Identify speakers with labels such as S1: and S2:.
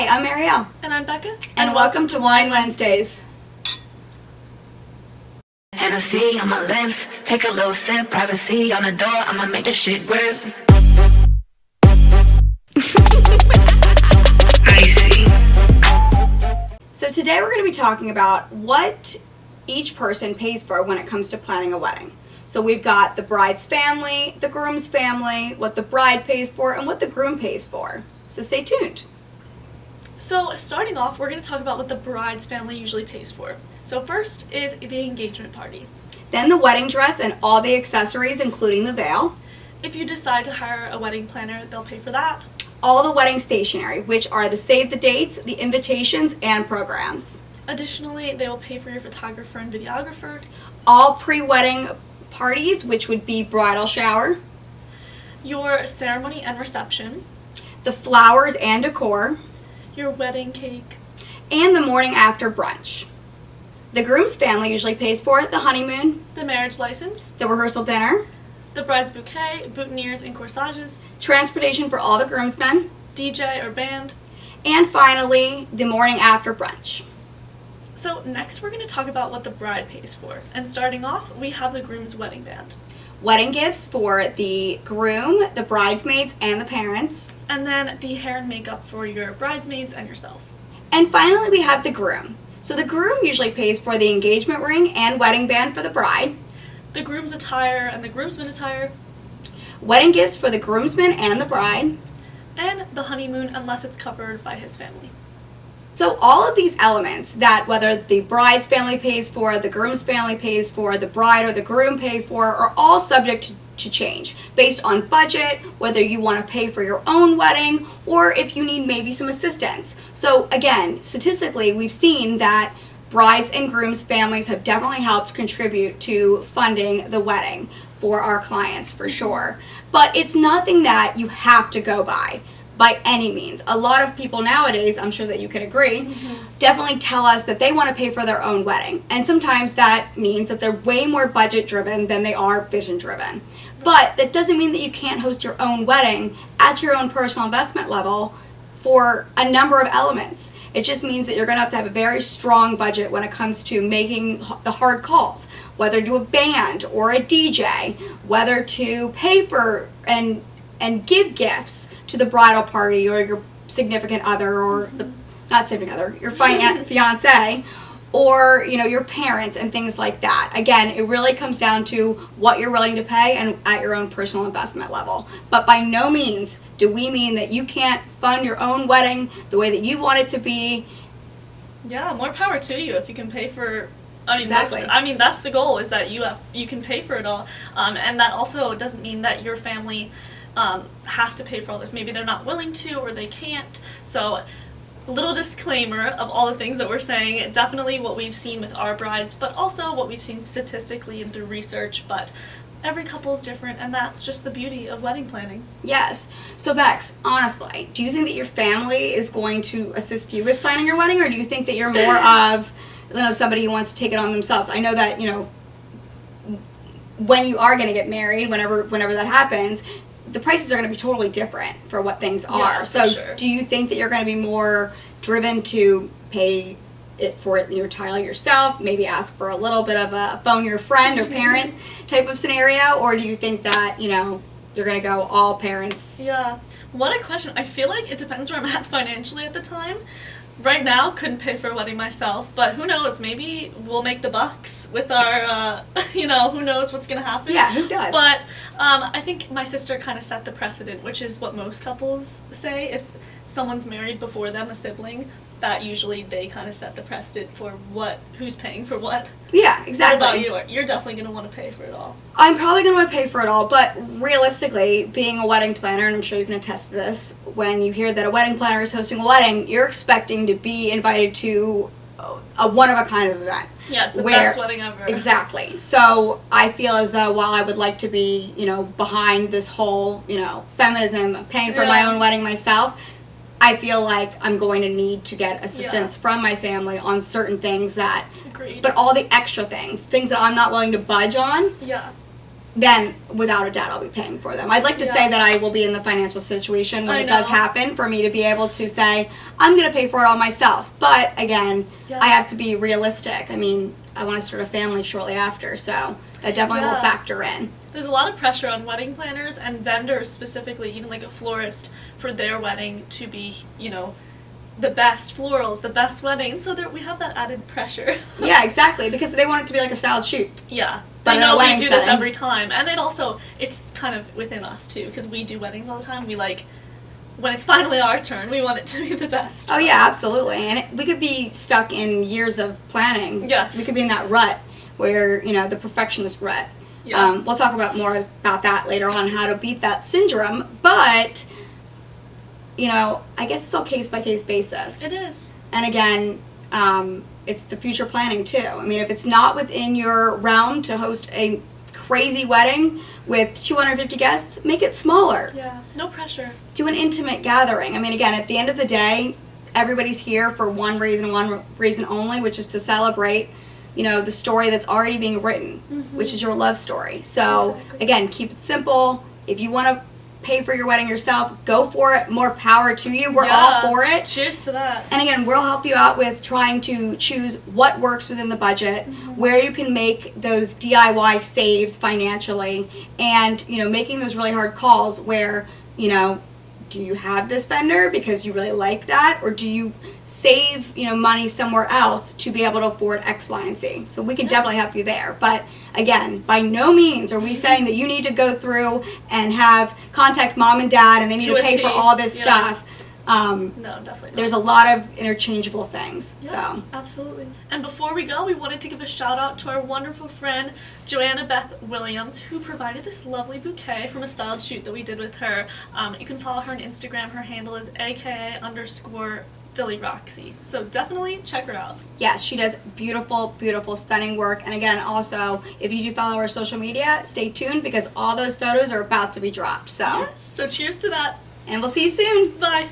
S1: I'm Marielle.
S2: And I'm Becca.
S1: And welcome to Wine Wednesdays.
S3: Hennessy on my lips, take a little sip, privacy on the door, I'ma make this shit grip. Icy.
S1: So today we're going to be talking about what each person pays for when it comes to planning a wedding. So we've got the bride's family, the groom's family, what the bride pays for, and what the groom pays for. So stay tuned.
S2: So starting off, we're going to talk about what the bride's family usually pays for. So first is the engagement party.
S1: Then the wedding dress and all the accessories, including the veil.
S2: If you decide to hire a wedding planner, they'll pay for that.
S1: All the wedding stationery, which are the save the dates, the invitations, and programs.
S2: Additionally, they will pay for your photographer and videographer.
S1: All pre-wedding parties, which would be bridal shower.
S2: Your ceremony and reception.
S1: The flowers and decor.
S2: Your wedding cake.
S1: And the morning after brunch. The groom's family usually pays for it, the honeymoon,
S2: The marriage license.
S1: the rehearsal dinner,
S2: The bride's bouquet, boutonnieres and corsages.
S1: transportation for all the groomsmen,
S2: DJ or band.
S1: and finally, the morning after brunch.
S2: So next we're going to talk about what the bride pays for. And starting off, we have the groom's wedding band.
S1: Wedding gifts for the groom, the bridesmaids, and the parents.
S2: And then the hair and makeup for your bridesmaids and yourself.
S1: And finally, we have the groom. So the groom usually pays for the engagement ring and wedding band for the bride.
S2: The groom's attire and the groomsmen attire.
S1: Wedding gifts for the groomsmen and the bride.
S2: And the honeymoon unless it's covered by his family.
S1: So all of these elements that whether the bride's family pays for, the groom's family pays for, the bride or the groom pay for, are all subject to change based on budget, whether you want to pay for your own wedding or if you need maybe some assistance. So again, statistically, we've seen that brides and grooms' families have definitely helped contribute to funding the wedding for our clients for sure. But it's nothing that you have to go by any means. A lot of people nowadays, I'm sure that you could agree, definitely tell us that they want to pay for their own wedding. And sometimes that means that they're way more budget driven than they are vision driven. But that doesn't mean that you can't host your own wedding at your own personal investment level for a number of elements. It just means that you're going to have a very strong budget when it comes to making the hard calls, whether to do a band or a DJ, whether to pay for and give gifts to the bridal party or your significant other or not significant other, your fiance, or your parents and things like that. Again, it really comes down to what you're willing to pay and at your own personal investment level. But by no means do we mean that you can't fund your own wedding the way that you want it to be.
S2: Yeah, more power to you if you can pay for.
S1: Exactly.
S2: That's the goal, is that you can pay for it all, and that also doesn't mean that your family has to pay for all this. Maybe they're not willing to or they can't. So little disclaimer of all the things that we're saying, definitely what we've seen with our brides, but also what we've seen statistically and through research, but every couple's different, and that's just the beauty of wedding planning.
S1: Yes. So Bex, honestly, do you think that your family is going to assist you with planning your wedding, or do you think that you're more of somebody who wants to take it on themselves? I know that, when you are going to get married, whenever that happens, the prices are going to be totally different for what things are.
S2: Yeah,
S1: so
S2: sure.
S1: Do you think that you're going to be more driven to pay it for it your tile yourself, maybe ask for a little bit of a phone your friend or parent type of scenario, or do you think that, you're going to go all parents?
S2: Yeah. What a question. I feel like it depends where I'm at financially at the time. Right now, couldn't pay for a wedding myself, but who knows? Maybe we'll make the bucks with our, who knows what's going to happen.
S1: Yeah, who does?
S2: But I think my sister kind of set the precedent, which is what most couples say. If someone's married before them, a sibling, that usually they kind of set the precedent for who's paying for what.
S1: Yeah, exactly.
S2: What about you? You're definitely going to want to pay for it all.
S1: I'm probably going to want to pay for it all, but realistically, being a wedding planner, and I'm sure you can attest to this, when you hear that a wedding planner is hosting a wedding, you're expecting to be invited to a one-of-a-kind of event.
S2: Yeah, it's the best wedding ever.
S1: Exactly. So I feel as though while I would like to be, behind this whole, feminism, paying for my own wedding myself, I feel like I'm going to need to get assistance from my family on certain things that,
S2: Agreed.
S1: but all the extra things that I'm not willing to budge on, then without a doubt I'll be paying for them. I'd like to say that I will be in the financial situation when it does happen for me to be able to say, I'm going to pay for it all myself. But again, I have to be realistic. I mean, I want to start a family shortly after, so that definitely will factor in.
S2: There's a lot of pressure on wedding planners and vendors specifically, even like a florist, for their wedding to be, you know, the best florals, the best wedding, so that we have that added pressure.
S1: Yeah, exactly, because they want it to be like a styled shoot.
S2: Yeah.
S1: But
S2: they know we do this
S1: setting.
S2: every time. And it also, it's kind of within us too, because we do weddings all the time. We like, when it's finally our turn, we want it to be the best.
S1: Oh yeah, absolutely. And we could be stuck in years of planning.
S2: Yes.
S1: We could be in that rut where, you know, the perfectionist rut.
S2: Yeah.
S1: We'll talk about more about that later on, how to beat that syndrome. But, you know, I guess it's all case-by-case basis.
S2: It is.
S1: And again, it's the future planning too. I mean, if it's not within your realm to host a crazy wedding with 250 guests, make it smaller.
S2: Yeah, no pressure.
S1: Do an intimate gathering. I mean, again, at the end of the day, everybody's here for one reason only, which is to celebrate, you know, the story that's already being written, which is your love story. So, again, keep it simple. If you want to pay for your wedding yourself, go for it. More power to you. We're all for it.
S2: Cheers to that.
S1: And again, we'll help you out with trying to choose what works within the budget, where you can make those DIY saves financially, and, you know, making those really hard calls where, you know, do you have this vendor because you really like that, or do you save, you know, money somewhere else to be able to afford X, Y, and Z? So we can definitely help you there. But again, by no means are we saying that you need to go through and contact mom and dad and they need to pay for all this stuff.
S2: No, definitely not.
S1: There's a lot of interchangeable things.
S2: Yeah,
S1: So
S2: absolutely. And before we go, we wanted to give a shout out to our wonderful friend Joanna Beth Williams, who provided this lovely bouquet from a styled shoot that we did with her. You can follow her on Instagram. Her handle is aka_Philly Roxy. So definitely check her out.
S1: yes, she does beautiful, beautiful, stunning work. And again, also, if you do follow her social media, stay tuned because all those photos are about to be dropped. So,
S2: Yes. So cheers to that.
S1: and we'll see you soon.
S2: Bye.